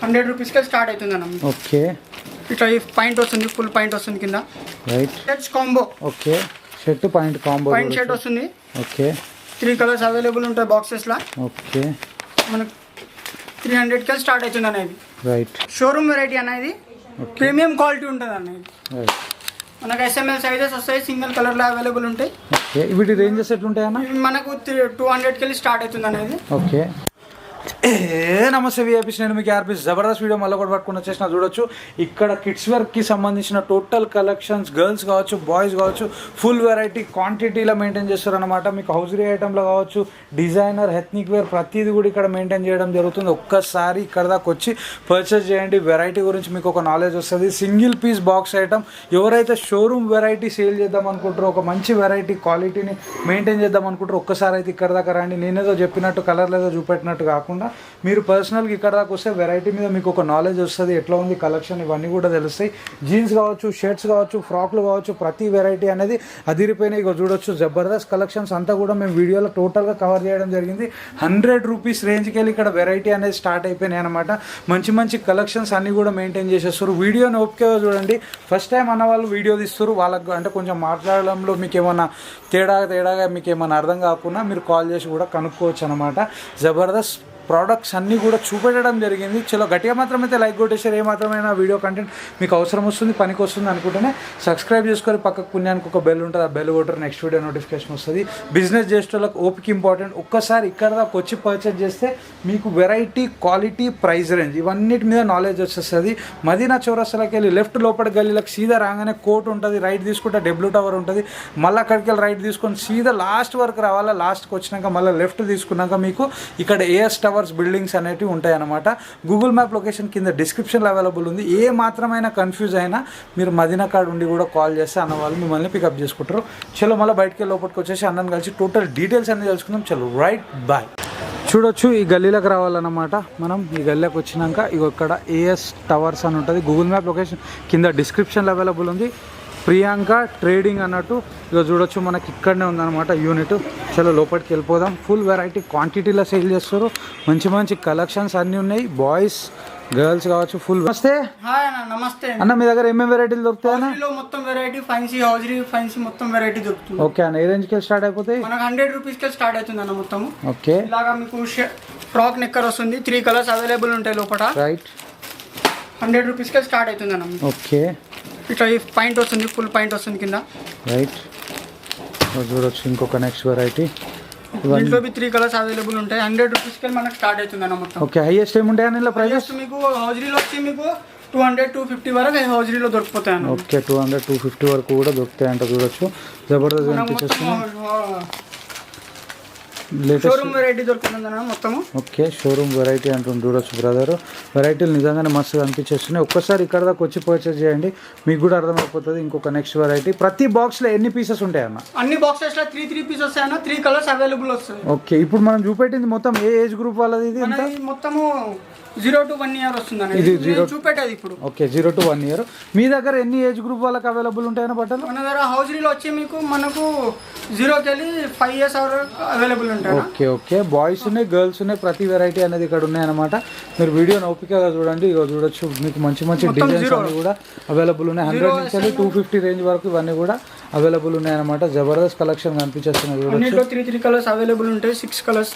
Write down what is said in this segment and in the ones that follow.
100 రూపీస్కి స్టార్ట్ అవుతుంది అన్న. ఓకే, ఇట్లా ఈ పాయింట్ వస్తుంది, ఫుల్ పాయింట్ వస్తుంది కింద. Right. Shirts combo. Okay, shirt pant combo. Pant shirt వస్తుంది. ఓకే, 3 కలర్స్ అవైలబుల్ ఉంటాయి బాక్సెస్లో. ఓకే, మనకు 300కి స్టార్ట్ అవుతుంది అనేది. రైట్. షోరూమ్ వెరైటీ అనేది ప్రీమియం క్వాలిటీ ఉంటుంది అనేది. రైట్. మనకు SML సైజెస్ వస్తాయి, సింగిల్ కలర్లో అవైలబుల్ ఉంటాయి. ఓకే, వీటి రేంజెస్ ఎట్లుంటాయన్నా? మనకు 200కి స్టార్ట్ అవుతుంది అనేది. ఓకే. నమస్తే విఐపీస్, నేను మీకు ఆర్పీస్ జబర్దస్త్ వీడియో మళ్ళీ కూడా పట్టుకుని వచ్చేసిన. చూడొచ్చు ఇక్కడ కిడ్స్ వేర్కి సంబంధించిన టోటల్ కలెక్షన్స్, గర్ల్స్ కావచ్చు, బాయ్స్ కావచ్చు, ఫుల్ వెరైటీ క్వాంటిటీలో మెయింటైన్ చేస్తారనమాట. మీకు హౌజరీ ఐటెంలో కావచ్చు, డిజైనర్, ఎథ్నిక్ వేర్ ప్రతిదీ కూడా ఇక్కడ మెయింటైన్ చేయడం జరుగుతుంది. ఒక్కసారి ఇక్కడ దాకా వచ్చి పర్చేస్ చేయండి. వెరైటీ గురించి మీకు ఒక నాలెడ్జ్ వస్తుంది. Single piece box item. ఎవరైతే షోరూమ్ వెరైటీ సేల్ చేద్దాం అనుకుంటారో, ఒక మంచి వెరైటీ క్వాలిటీని మెయింటైన్ చేద్దాం అనుకుంటారో, ఒక్కసారి అయితే ఇక్కడ దాకా రండి. నేనేదో చెప్పినట్టు కలర్ లేదో చూపెట్టినట్టు కాకుండా మీరు పర్సనల్గా ఇక్కడ దాకా వస్తే వెరైటీ మీద మీకు ఒక నాలెడ్జ్ వస్తుంది. ఎట్లా ఉంది కలెక్షన్ ఇవన్నీ కూడా తెలుస్తాయి. జీన్స్ కావచ్చు, షర్ట్స్ కావచ్చు, ఫ్రాక్లు కావచ్చు, ప్రతి వెరైటీ అనేది అదిరిపోయినాయి. ఇక చూడొచ్చు జబర్దస్త్ కలెక్షన్స్ అంతా కూడా మేము వీడియోలో టోటల్గా కవర్ చేయడం జరిగింది. 100 రూపీస్ రేంజ్కి వెళ్ళి ఇక్కడ వెరైటీ అనేది స్టార్ట్ అయిపోయినాయి అనమాట. మంచి మంచి కలెక్షన్స్ అన్నీ కూడా మెయింటైన్ చేసేస్తారు. వీడియోని ఓపికగా చూడండి. ఫస్ట్ టైం అన్న వాళ్ళు వీడియో తీస్తారు, వాళ్ళకు అంటే కొంచెం మాట్లాడడంలో మీకు ఏమైనా తేడాగా మీకు ఏమైనా అర్థం కాకుండా మీరు కాల్ చేసి కూడా కనుక్కోవచ్చు అనమాట. జబర్దస్త్ ప్రోడక్ట్స్ అన్నీ కూడా చూపెట్టడం జరిగింది. చలో గట్టిగా మాత్రమైతే లైక్ కొట్టేసారు. ఏ మాత్రమైనా వీడియో కంటెంట్ మీకు అవసరం వస్తుంది, పనికి వస్తుంది అనుకుంటేనే సబ్స్క్రైబ్ చేసుకొని పక్కకు పుణ్యానికి ఒక బెల్ ఉంటుంది, ఆ బెల్ కొట్టరు, నెక్స్ట్ వీడియో నోటిఫికేషన్ వస్తుంది. బిజినెస్ చేసేటోళ్ళకి ఓపిక ఇంపార్టెంట్. ఒక్కసారి ఇక్కడ దాకా వచ్చి పర్చేజ్ చేస్తే మీకు వెరైటీ, క్వాలిటీ, ప్రైస్ రేంజ్ ఇవన్నిటి మీద నాలెడ్జ్ వచ్చేస్తుంది. మదీనా చౌరస్తాలోకి వెళ్ళి లెఫ్ట్ లోపల గల్లీలకు సీదా రాగానే కోర్ట్ ఉంటుంది, రైట్ తీసుకుంటే డబ్ల్యూ టవర్ ఉంటుంది. మళ్ళీ అక్కడికి వెళ్ళి రైట్ తీసుకొని సీదా లాస్ట్ వరకు రావాలా. లాస్ట్కి వచ్చినాక మళ్ళీ లెఫ్ట్ తీసుకున్నాక మీకు ఇక్కడ ఏఎస్ టవర్స్ బిల్డింగ్స్ అనేవి ఉంటాయి అన్నమాట. గూగుల్ మ్యాప్ లొకేషన్ కింద డిస్క్రిప్షన్లో అవైలబుల్ ఉంది. ఏ మాత్రమైనా కన్ఫ్యూజ్ అయినా మీరు మదీనా కార్డ్ ఉండి కూడా కాల్ చేస్తే అన్న వాళ్ళు మిమ్మల్ని పికప్ చేసుకుంటారు. చలో మళ్ళీ బయటకి లోపలికి వచ్చేసి అన్నని కలిసి టోటల్ డీటెయిల్స్ అన్ని తెలుసుకుందాం. చలో రైట్ బాయ్. చూడొచ్చు ఈ గల్లీలోకి రావాలన్నమాట. మనం ఈ గల్లీలోకి వచ్చినాక ఇక్కడ ఏఎస్ టవర్స్ అని ఉంటుంది. గూగుల్ మ్యాప్ లొకేషన్ కింద డిస్క్రిప్షన్లో అవైలబుల్ ఉంది. ప్రియాంక ట్రేడింగ్ అన్నట్టు ఇక చూడొచ్చు మనకి ఇక్కడనే ఉందన్నమాట యూనిట్. చలో లోపలికి వెళ్ళిపోదాం. ఫుల్ వెరైటీ క్వాంటిటీలో సేల్ చేస్తారు. మంచి మంచి కలెక్షన్స్ అన్నీ ఉన్నాయి. బాయ్స్, గర్ల్స్ కావచ్చు, ఫుల్. నమస్తే. నమస్తే అన్న, మీ దగ్గర ఏమేమి వెరైటీలు దొరుకుతాయి? మొత్తం వెరైటీ ఫ్యాన్సీ, హౌజరీ ఫ్యాన్సీ మొత్తం వెరైటీ దొరుకుతుంది. ఓకే అన్న, ఏ రేంజ్కి స్టార్ట్ అయిపోతాయి? మనకు 100 రూపీస్కి స్టార్ట్ అవుతుంది అన్న మొత్తం. ఓకే, ఇలాగా మీకు ఫ్రాక్ నెక్కర్ వస్తుంది. 3 కలర్స్ అవైలబుల్ ఉంటాయి లోపల. రైట్. 100 రూపీస్కి స్టార్ట్ అవుతుంది అన్న. ఓకే, ఇట్లా ఈ పాయింట్ వస్తుంది, ఫుల్ పాయింట్ వస్తుంది కింద. రైట్. చూడొచ్చు ఇంకొక నెక్స్ట్ వెరైటీ. దీంట్లో 3 కలర్స్ అవైలబుల్ ఉంటాయి. 100 రూపీస్కి మనకు స్టార్ట్ అవుతుంది అన్న మొత్తం. ఓకే, హైయెస్ట్ ఏముంటాయని ఇలా ప్రైజెస్? మీకు హౌజరీలో వచ్చి మీకు 200-250 వరకు హౌజరీలో దొరికిపోతాయి అన్న. ఓకే, 200-250 వరకు కూడా దొరుకుతాయంట. చూడొచ్చు జబర్దస్త్ అనిపించేస్తుంది. షోరూమ్ వెరైటీ దొరుకుతుంది మొత్తము. ఓకే, షోరూమ్ వెరైటీ అంటుంది. చూడొచ్చు బ్రదర్, వెరైటీలు నిజంగానే మస్తుగా అనిపించేస్తున్నాయి. ఒక్కసారి ఇక్కడ దాకా వచ్చి పర్చేస్ చేయండి, మీకు కూడా అర్థమైపోతుంది. ఇంకొక నెక్స్ట్ వెరైటీ. ప్రతి బాక్స్లో ఎన్ని పీసెస్ ఉంటాయన్న? అన్ని బాక్సెస్లో 3 పీసెస్ వస్తాయన్న. 3 కలర్స్ అవైలబుల్ వస్తాయి. ఓకే, ఇప్పుడు మనం చూపెట్టింది మొత్తం ఏ ఏజ్ గ్రూప్ వాళ్ళది? ఇది మొత్తము 0 to 1 year వస్తుంది. ఇది 0 చూపెట్టేది ఇప్పుడు. Okay, 0 to 1 year. మీ దగ్గర ఎన్ని ఏజ్ గ్రూప్ వాళ్ళకి అవైలబుల్ ఉంటాయన్న బట్టలు? మన దగ్గర హౌజరీలో వచ్చి మనకు 0కి వెళ్ళి 5 years అవైలబుల్ ఉంటాయి. ఓకే, ఓకే, బాయ్స్ ఉన్నాయి, గర్ల్స్ ఉన్నాయి. ప్రతి వెరైటీ అనేది ఇక్కడ ఉన్నాయన్నమాట. మీరు వీడియోని ఓపికగా చూడండి. ఇక చూడొచ్చు మీకు మంచి మంచి డిజైన్స్ అన్ని కూడా అవైలబుల్ ఉన్నాయి. 100 నుంచి 250 రేంజ్ వరకు ఇవన్నీ కూడా అవైలబుల్ ఉన్నాయన్నమాట. జబర్దస్త్ కలెక్షన్ కనిపించేస్తున్నాయి. చూడొచ్చు 3 కలర్స్ అవైలబుల్ ఉంటాయి.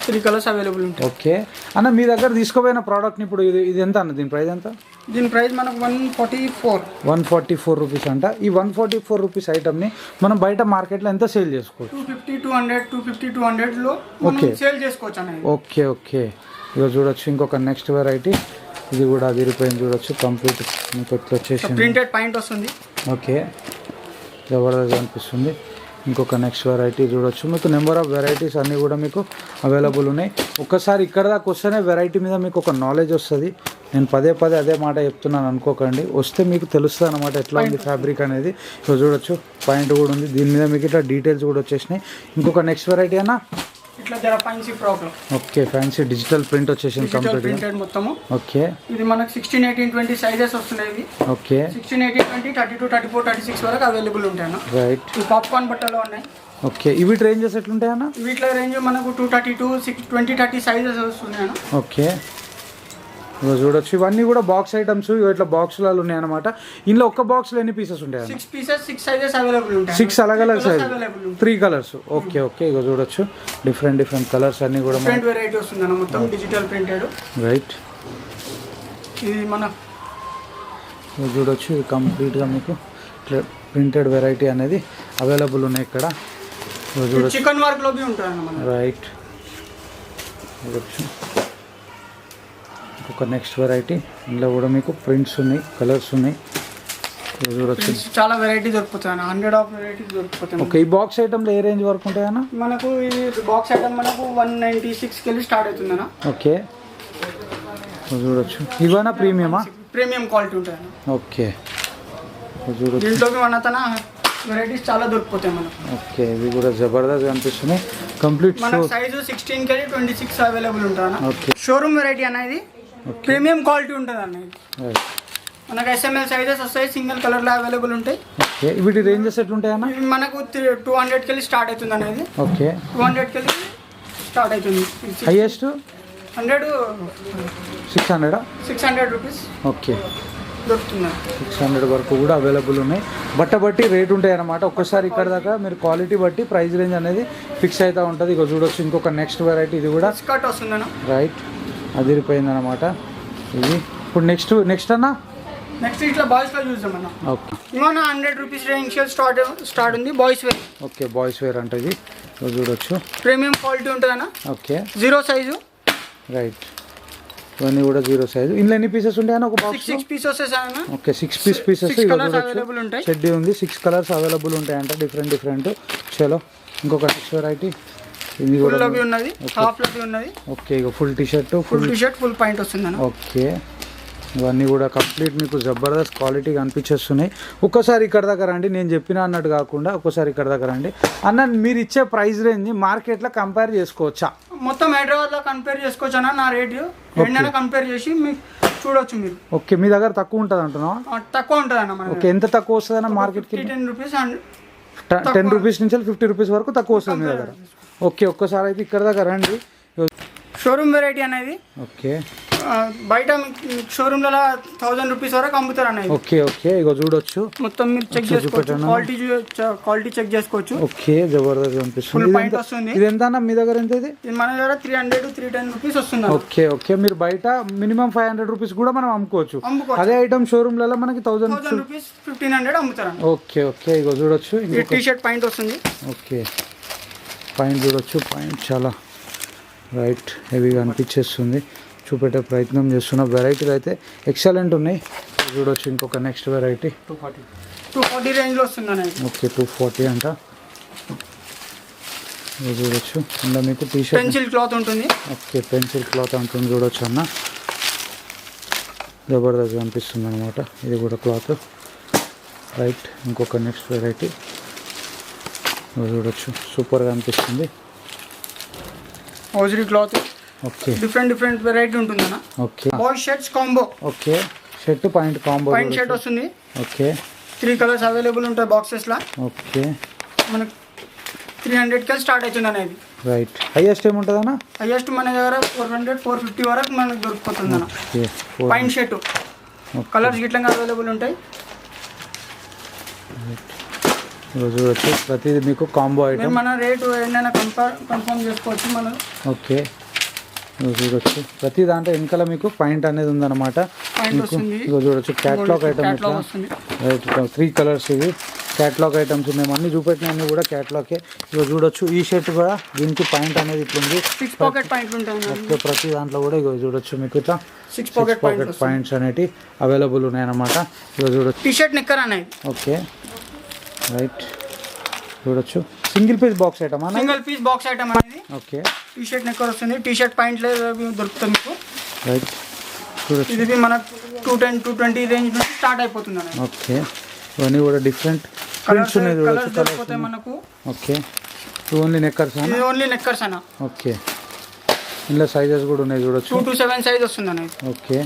3 కలర్స్ అవైలబుల్ ఉంటాయి. ఓకే అన్న, మీ దగ్గర తీసుకోపోయిన ప్రోడక్ట్ని ఇప్పుడు ఇది ఎంత అన్న? దీని ప్రైస్ ఎంత? దీని ప్రైస్ మనకు 144 రూపీస్ అంట. ఈ 144 రూపీస్ ఐటమ్ని మనం బయట మార్కెట్లో ఎంత సేల్ చేసుకోవచ్చు? 250-200 ఓకే సేల్ చేసుకోవచ్చు అనేది. Okay, okay. ఇక చూడొచ్చు ఇంకొక నెక్స్ట్ వెరైటీ. ఇది కూడా అదిరిపోయింది. చూడొచ్చు కంప్లీట్ మీకు ఎట్లా వచ్చేసి ప్రింటెడ్ పాయింట్ వస్తుంది. ఓకే, జబర్దస్త్ అనిపిస్తుంది. ఇంకొక నెక్స్ట్ వెరైటీ చూడొచ్చు. మీకు నెంబర్ ఆఫ్ వెరైటీస్ అన్నీ కూడా మీకు అవైలబుల్ ఉన్నాయి. ఒక్కసారి ఇక్కడ దాకా వస్తేనే వెరైటీ మీద మీకు ఒక నాలెడ్జ్ వస్తుంది. నేను పదే అదే మాట చెప్తున్నాను అనుకోకండి. వస్తే మీకు తెలుస్తుంది అన్నమాట ఎట్లా ఉంది ఫ్యాబ్రిక్ అనేది. ఇప్పుడు చూడొచ్చు పాయింట్ కూడా ఉంది. దీని మీద మీకు ఇట్లా డీటెయిల్స్ కూడా వచ్చేసినాయి. ఇంకొక నెక్స్ట్ వెరైటీ అన్న, ఇట్లా జర fancy frock. Okay, fancy digital print వచ్చేసింది కంప్లీట్ ప్రింటెడ్ మొత్తము. ఓకే, ఇది మనకు 16, 18, 20 సైజెస్ వస్తున్నాయి. ఓకే, 16, 18, 20, 32, 34, 36 వరకు అవైలబుల్ ఉంటాయి. రైట్. ఈ పాప్కార్న్ బట్టలు ఉన్నాయి. ఓకే, ఇవి రేంజెస్ ఎట్లుంటాయన్న? వీటిలో రేంజ్ మనకు 232, 20, 30 సైజెస్ వస్తున్నాయి. ఓకే, ఇగో చూడొచ్చు ఇవన్నీ కూడా బాక్స్ ఐటమ్స్ ఇట్లా బాక్స్లలో ఉన్నాయి అనమాట. ఇందులో ఒక్క బాక్స్లో ఎన్ని పీసెస్ ఉంటాయి? 6 పీసెస్ 6 సైజెస్ అవైలబుల్ ఉంటాయి. 6 అలగ్ సైజ్ 3 కలర్స్. ఓకే ఓకే ఇగో చూడొచ్చు డిఫరెంట్ కలర్స్ అన్ని కూడా డిఫరెంట్ వెరైటీ వస్తుందన్న మొత్తం డిజిటల్ ప్రింటెడ్. రైట్ ఇది మన చూడొచ్చు కంప్లీట్గా మీకు ప్రింటెడ్ వెరైటీ అనేది అవైలబుల్ ఉన్నాయి ఇక్కడ. చికెన్ వర్క్ లో ఉంటాయి అన్నమాట. రైట్ చూడొచ్చు ఒక నెక్స్ట్ వెరైటీ ఇందులో కూడా మీకు ప్రింట్స్ ఉన్నాయి, కలర్స్ ఉన్నాయి. చూడొచ్చు చాలా వెరైటీ దొరుకుతాయి అన్న. 100 ఆఫ్ వెరైటీస్ దొరుకుతాయి. ఓకే ఈ బాక్స్ ఐటమ్లో ఏ రేంజ్ వరకు ఉంటాయన్నా? మనకు ఈ బాక్స్ ఐటమ్ మనకు 196 కి స్టార్ట్ అవుతుందన్న. ఓకే చూడొచ్చు ఇవన్నా ప్రీమియమా? ప్రీమియం క్వాలిటీ ఉంటాయి అన్న. ఓకే చూడొచ్చు దీంట్లో మన తన వెరైటీస్ చాలా దొరికిపోతాయి మనకు. ఓకే ఇవి కూడా జబర్దస్త్ కనిపిస్తున్నాయి. కంప్లీట్ మన సైజు 16 కి 26 అవైలబుల్ ఉంటుంది అన్న. ఓకే షోరూమ్ వెరైటీ అనేది ప్రీమియం క్వాలిటీ ఉంటుంది అన్న. రైట్ మనకు SML సైజెస్ వస్తాయి, సింగిల్ కలర్ లో అవైలబుల్ ఉంటాయి. ఓకే వీటి రేంజెస్ ఎట్లుంటాయన్నా? ఇవి మనకు 200 కి స్టార్ట్ అవుతుంది అనేది. ఓకే 200 కి స్టార్ట్ అవుతుంది. హైయెస్ట్ 100 600 రూపీస్ ఓకే దొరుకుతుంది. 600 వరకు కూడా అవైలబుల్ ఉన్నాయి. బట్టి రేట్ ఉంటాయి అన్నమాట. ఒక్కసారి ఇక్కడ దాకా మీరు క్వాలిటీ బట్టి ప్రైస్ రేంజ్ అనేది ఫిక్స్ అవుతూ ఉంటుంది. ఇక చూడొచ్చు ఇంకొక నెక్స్ట్ వెరైటీ ఇది కూడా స్కర్ట్ వస్తుందన్న. రైట్ అదిరిపోయింది అనమాట ఇది. ఇప్పుడు నెక్స్ట్ అన్న నెక్స్ట్ ఇట్లా బాయ్స్ లో చూద్దామన్న. ఓకే ఇవన్న 100 రూపీస్ రేంజ్ స్టార్ట్ ఉంది boys wear. Okay boys wear అంటే ఇది చూడొచ్చు ప్రీమియం క్వాలిటీ ఉంటుంది అన్న. Okay 0 size. రైట్ ఇవన్నీ కూడా 0 సైజు. ఇందులో ఎన్ని పీసెస్ ఉంటాయన్న ఒక బాక్స్? 6 పీసెస్ వస్తాయన్న. ఓకే 6 పీసెస్ అవైలబుల్ ఉంటాయి. చెడ్డీ ఉంది 6 కలర్స్ అవైలబుల్ ఉంటాయంట డిఫరెంట్. చలో ఇంకొక నెక్స్ట్ వెరైటీ ఇది కూడా ఉన్నది, హాఫ్ లోకి ఉన్నది. ఓకే ఇక full T shirt full point వస్తుందన్న. ఓకే ఇవన్నీ కూడా కంప్లీట్ మీకు జబర్దస్త్ క్వాలిటీ కనిపించేస్తున్నాయి. ఒక్కసారి ఇక్కడ దగ్గర రండి, నేను చెప్పిన అన్నట్టు కాకుండా ఒక్కసారి ఇక్కడ దగ్గర రండి అన్న. మీరు ఇచ్చే ప్రైస్ రేంజ్ మార్కెట్లో కంపేర్ చేసుకోవచ్చా? మొత్తం హైదరాబాద్లో కంపేర్ చేసుకోవచ్చు అన్న. నా రేటు రెండైనా కంపేర్ చేసి మీకు చూడొచ్చు మీరు. ఓకే మీ దగ్గర తక్కువ ఉంటుంది అంటున్నావా? తక్కువ ఉంటుంది అన్న. ఓకే ఎంత తక్కువ వస్తుంది అన్న మార్కెట్కి? 10 రూపీస్ 10 రూపీస్ నుంచి 50 రూపీస్ వరకు తక్కువ వస్తుంది మీ దగ్గర. ఓకే ఒక్కసారి అయితే ఇక్కడ దగ్గర రండి. షోరూమ్ వెరైటీ అనేది. ఓకే బయట షోరూమ్లలో 1000 రూపీస్ వరకు అమ్ముతారు అన్న. ఓకే ఇగో చూడొచ్చు మొత్తం మీరు చెక్ చేసుకోవచ్చు, క్వాలిటీ చెక్ చేసుకోవచ్చు. ఓకే జబర్దస్త్ అనిపిస్తుంది. ఇది ఎంత అన్న మీ దగ్గర? ఎంత ఇది? మన దగ్గర 310 రూపీస్ వస్తుంది. ఓకే మీరు బయట మినిమం 500 రూపీస్ కూడా మనం అమ్ముకోవచ్చు. అదే ఐటమ్ షోరూమ్లలో మనకి 1000 రూపీస్ 1500 అమ్ముతారు. ఓకే ఇగో చూడొచ్చు టీ షర్ట్ పాయింట్ వస్తుంది. ఓకే పాయింట్ చూడొచ్చు, పాయింట్ చాలా రైట్ హెవీగా అనిపించేస్తుంది. చూపెట్టే ప్రయత్నం చేస్తున్న వెరైటీలు అయితే ఎక్సలెంట్ ఉన్నాయి. చూడొచ్చు ఇంకొక నెక్స్ట్ వెరైటీ 240 రేంజ్లో వస్తుంది. ఓకే 240 అంట. చూడొచ్చు ఇందులో మీకు టీ షర్ట్ పెన్సిల్ క్లాత్ ఉంటుంది. ఓకే పెన్సిల్ క్లాత్ అంటుంది చూడొచ్చు అన్న. జబర్దస్త్ అనిపిస్తుంది అనమాట. ఇది కూడా క్లాత్ రైట్. ఇంకొక నెక్స్ట్ వెరైటీ చూడొచ్చు సూపర్గా అనిపిస్తుంది. Hosiery cloth. Okay different variety ఉంటుంది అన్న. Okay bye shirts combo. Okay shirt pant combo. Pant shirt వస్తుంది. ఓకే 3 కలర్స్ అవైలబుల్ ఉంటాయి బాక్సెస్ లా. ఓకే మనకు 300 కి స్టార్ట్ అవుతుంది అనేది. రైట్ హైయెస్ట్ ఏముంటుంది అన్న? హైయెస్ట్ మన దగ్గర 400-450 వరకు మనకు దొరుకుతుంది అన్న. పాయింట్ షర్ట్ కలర్స్ గిట్లంగా అవైలబుల్ ఉంటాయి. చూడొచ్చు ప్రతిదీ మీకు కాంబో ఐటమ్. మన రేటు ఏదైనా కన్ఫర్మ్ చేసుకోవచ్చు మనం. ఓకే చూడొచ్చు ప్రతి దాంట్లో వెనకాల మీకు పాయింట్ అనేది ఉందన్నమాట. మీకు చూడొచ్చు క్యాట్లాగ్ ఐటమ్ ఇట్లా రైట్ 3 కలర్స్ ఇవి క్యాట్లాగ్ ఐటమ్స్ మేము అన్ని చూపెట్టినవన్నీ కూడా క్యాట్లాగే. ఇక చూడొచ్చు ఈ షర్ట్ కూడా దీనికి పాయింట్ అనేది ఇట్లా ఉంది. 6 పాకెట్ పాయింట్ ఉంటాయి. ఓకే ప్రతి దాంట్లో కూడా ఇక చూడొచ్చు మీకు ఇట్లా 6 పాకెట్ పాయింట్స్ అనేవి అవైలబుల్ ఉన్నాయన్నమాట. ఇక చూడొచ్చు టీ షర్ట్ నిక్కర్ అనేది. ఓకే రైట్ చూడొచ్చు సింగిల్ పీస్ బాక్స్ ఐటమ్ అన్న. సింగిల్ పీస్ బాక్స్ ఐటమ్ అనేది. ఓకే టీ షర్ట్ నెక్కర్ వస్తుంది. టీ షర్ట్ పాయింట్ దొరుకుతుంది మీకు. రైట్ చూడొచ్చు ఇది మన 210-220 రేంజ్ నుంచి స్టార్ట్ అయిపోతుంది అన్న. ఓకే ఇవన్నీ కూడా డిఫరెంట్ ప్రింట్స్ ఉన్నాయి చూడొచ్చు. దొరుకుతాయి మనకు. ఓకే ఓన్లీ నెక్కర్స్ అన్న. ఇది ఓన్లీ నెక్కర్స్ అన్న. ఓకే ఇందులో సైజెస్ కూడా ఉన్నాయి చూడొచ్చు. 2 to 7 సైజ్ వస్తుంది అన్న. ఓకే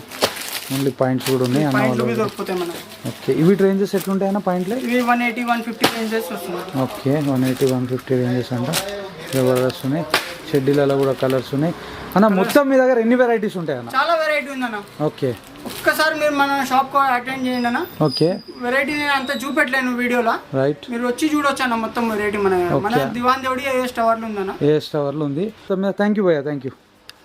ఓన్లీ పాయింట్స్ కూడా ఉన్నాయి అన్న. దొరుకుతాయి మనకు. ఓకే ఇవి రేంజెస్ ఎట్లుంటాయి అన్న పాయింట్లు? ఇవి 180-150 రేంజెస్ వస్తుంది. ఓకే 180-150 రేంజెస్ అంట. జబర్దస్త్ ఉన్నాయి. షెడ్యూలలో కూడా కలర్స్ ఉన్నాయి అన్న. మొత్తం మీ దగ్గర ఎన్ని వెరైటీస్ ఉంటాయి అన్న? చాలా వెరైటీ వెరైటీ ఉందన్న. ఓకే, ఒక్కసారి మీరు మన షాప్ అటెండ్ చేయండి అన్న. ఓకే, వెరైటీ నేను అంత చూపెట్టలేను వీడియోలో, రైట్. మీరు వచ్చి చూడొచ్చు అన్న మొత్తం వెరైటీ. మన దివాన్ దేవుడి ఏఎస్ టవర్లు ఉందన్న. ఏఎస్ టవర్లు ఉంది. థ్యాంక్ యూ భయ్యా, థ్యాంక్ యూ.